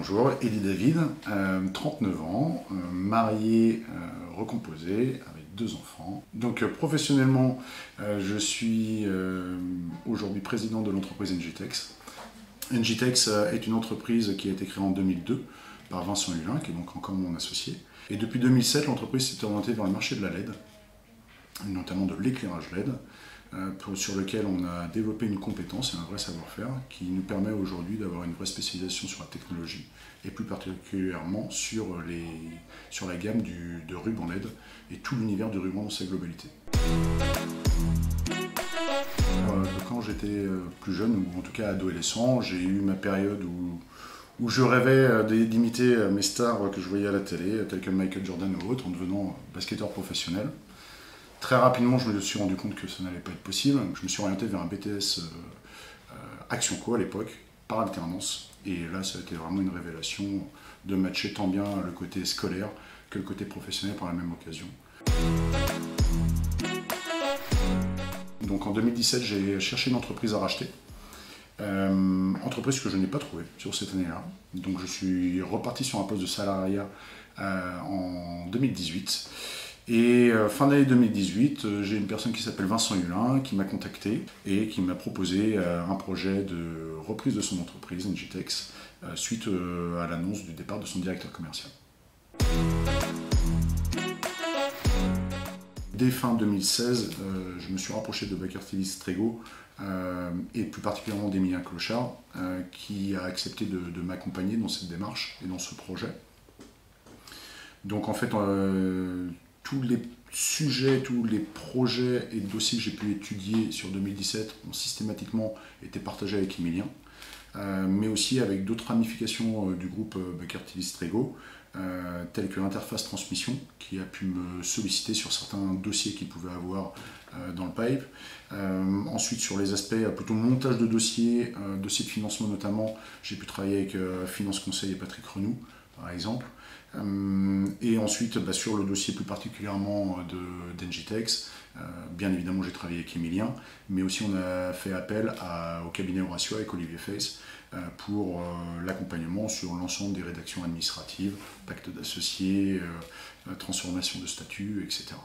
Bonjour, Elie David, 39 ans, marié, recomposé, avec 2 enfants. Donc professionnellement, je suis aujourd'hui président de l'entreprise NGTex. NGTex est une entreprise qui a été créée en 2002 par Vincent Hulin, qui est donc encore mon associé. Et depuis 2007, l'entreprise s'est orientée vers le marché de la LED, notamment de l'éclairage LED, sur lequel on a développé une compétence et un vrai savoir-faire qui nous permet aujourd'hui d'avoir une vraie spécialisation sur la technologie et plus particulièrement sur la gamme de ruban LED et tout l'univers du ruban dans sa globalité. Quand j'étais plus jeune, ou en tout cas adolescent, j'ai eu ma période où je rêvais d'imiter mes stars que je voyais à la télé, tels que Michael Jordan ou autres, en devenant basketteur professionnel. Très rapidement, je me suis rendu compte que ça n'allait pas être possible. Je me suis orienté vers un BTS Action Co à l'époque, par alternance. Et là, ça a été vraiment une révélation de matcher tant bien le côté scolaire que le côté professionnel par la même occasion. Donc en 2017, j'ai cherché une entreprise à racheter. Entreprise que je n'ai pas trouvée sur cette année-là. Donc je suis reparti sur un poste de salariat en 2018. Et fin d'année 2018, j'ai une personne qui s'appelle Vincent Hulin qui m'a contacté et qui m'a proposé un projet de reprise de son entreprise, NGTex, suite à l'annonce du départ de son directeur commercial. Dès fin 2016, je me suis rapproché de Bakertilly-Strego et plus particulièrement d'Emilien Clochard qui a accepté de m'accompagner dans cette démarche et dans ce projet. Donc en fait, tous les sujets, tous les projets et dossiers que j'ai pu étudier sur 2017 ont systématiquement été partagés avec Emilien, mais aussi avec d'autres ramifications du groupe Bakertilly-Strego, telles que l'interface transmission, qui a pu me solliciter sur certains dossiers qu'il pouvait avoir dans le pipe. Ensuite, sur les aspects plutôt montage de dossiers, dossiers de financement notamment, j'ai pu travailler avec Finance Conseil et Patrick Renoux, par exemple. Et ensuite, sur le dossier plus particulièrement d'NGTex, bien évidemment j'ai travaillé avec Emilien, mais aussi on a fait appel au cabinet Horatio avec Olivier Face pour l'accompagnement sur l'ensemble des rédactions administratives, pacte d'associés, transformation de statut, etc.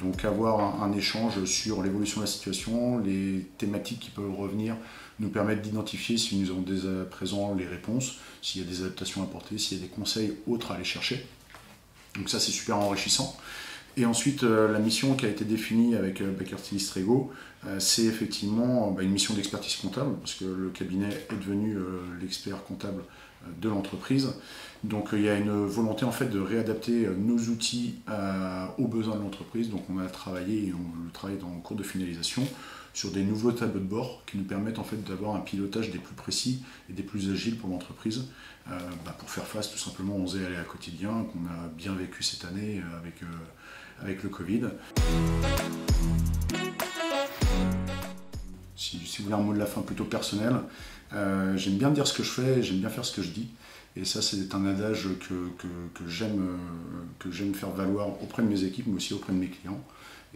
Donc avoir un échange sur l'évolution de la situation, les thématiques qui peuvent revenir, nous permettent d'identifier si nous avons dès à présent les réponses, s'il y a des adaptations à apporter, s'il y a des conseils autres à aller chercher. Donc ça c'est super enrichissant. Et ensuite la mission qui a été définie avec Bakertilly-Strego, c'est effectivement une mission d'expertise comptable, parce que le cabinet est devenu l'expert comptable de l'entreprise. Donc il y a une volonté en fait de réadapter nos outils aux besoins de l'entreprise. Donc on a travaillé et on le travaille en cours de finalisation sur des nouveaux tableaux de bord qui nous permettent en fait d'avoir un pilotage des plus précis et des plus agiles pour l'entreprise, pour faire face tout simplement aux aléas quotidiens qu'on a bien vécu cette année avec le Covid. Si vous voulez un mot de la fin plutôt personnel, j'aime bien dire ce que je fais, j'aime bien faire ce que je dis. Et ça, c'est un adage que j'aime faire valoir auprès de mes équipes, mais aussi auprès de mes clients.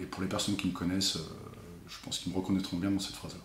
Et pour les personnes qui me connaissent, je pense qu'ils me reconnaîtront bien dans cette phrase-là.